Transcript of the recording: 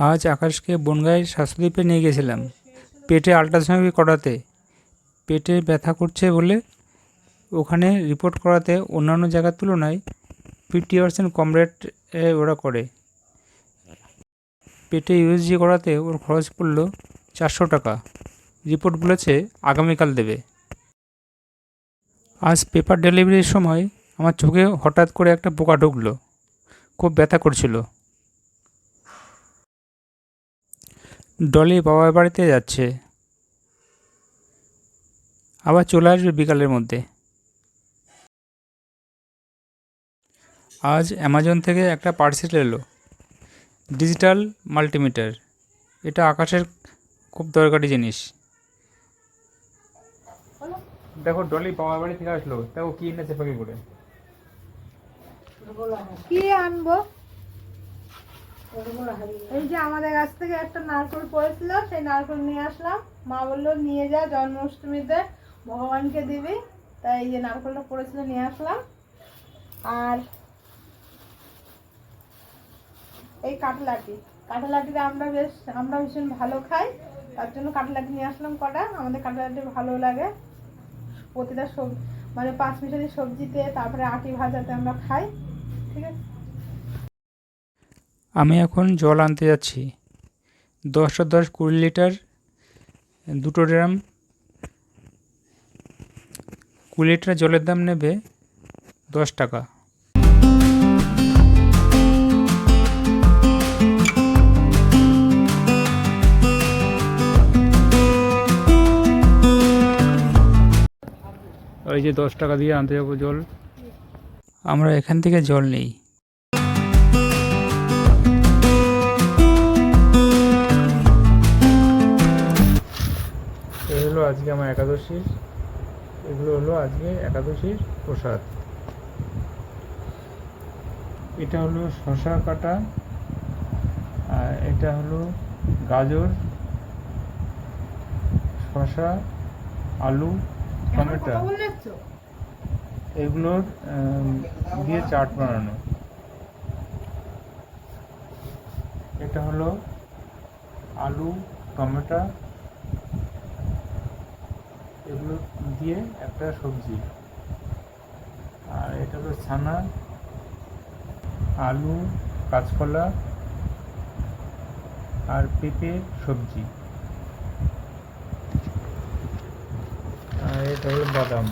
আজ আকাশকে বনগাঁয়ের স্বাস্থ্যদ্বীপে নিয়ে গেছিলাম পেটে আল্ট্রাসোনোগ্রাফি করাতে। পেটে ব্যথা করছে বলে ওখানে রিপোর্ট করাতে অন্যান্য জায়গার তুলনায় 50% কম রেটে ওরা করে। পেটে ইউএসজি করাতে ওর খরচ পড়লো 400 টাকা। রিপোর্ট বলেছে আগামীকাল দেবে। আজ পেপার ডেলিভারির সময় আমার চোখে হঠাৎ করে একটা পোকা ঢুকলো, খুব ব্যথা করছিল। ডলি বাবার বাড়িতে যাচ্ছে, আবার চলে আসবে বিকালের মধ্যে। আজ অ্যামাজন থেকে একটা পার্সেল এলো, ডিজিটাল মাল্টিমিটার। এটা আকাশের খুব দরকারি জিনিস। দেখো ডলি বাবার বাড়ি থেকে আসলো, দেখো কি এনেছে প্যাকে করে। কি আনবো? এই যে আমাদের কাছ থেকে একটা নারকেল পড়েছিল, সেই নারকেল নিয়ে আসলাম। মা বললো নিয়ে যা, জন্মাষ্টমীতে ভগবানকে দিবি, তাই এই যে নারকেলটা পড়েছিল নিয়ে আসলাম। আর এই কাঁঠালাটিটা আমরা ভীষণ ভালো খাই, তার জন্য কাঁঠালাটি নিয়ে আসলাম কটা। আমাদের কাঁঠালাটি ভালো লাগে, প্রতিটা মানে 5 মিশালি সবজিতে, তারপরে আটি ভাজাতে আমরা খাই। ঠিক আছে, আমি এখন জল আনতে যাচ্ছি। 10 20 লিটার, 2 ড্রাম। 20 লিটার জলের দাম নেবে 10 টাকা। ওই যে 10 টাকা দিয়ে আনতে যাবো জল। আমরা এখান থেকে জল নেই। এই হলো আজকে আমার একাদশীর, এগুলো হলো আজকে একাদশীর প্রসাদ। এটা হলো শসা কাটা, আর এটা হলো গাজর, শসা, আলু, টমেটো, এগুলোর দিয়ে চাট বানানো। এটা হলো আলু, টমেটো, এগুলো দিয়ে একটা সবজি। আর এটা হলো ছানা, আলু, কাঁচকলা আর পেঁপে সবজি। আর এটা হলো বাদাম।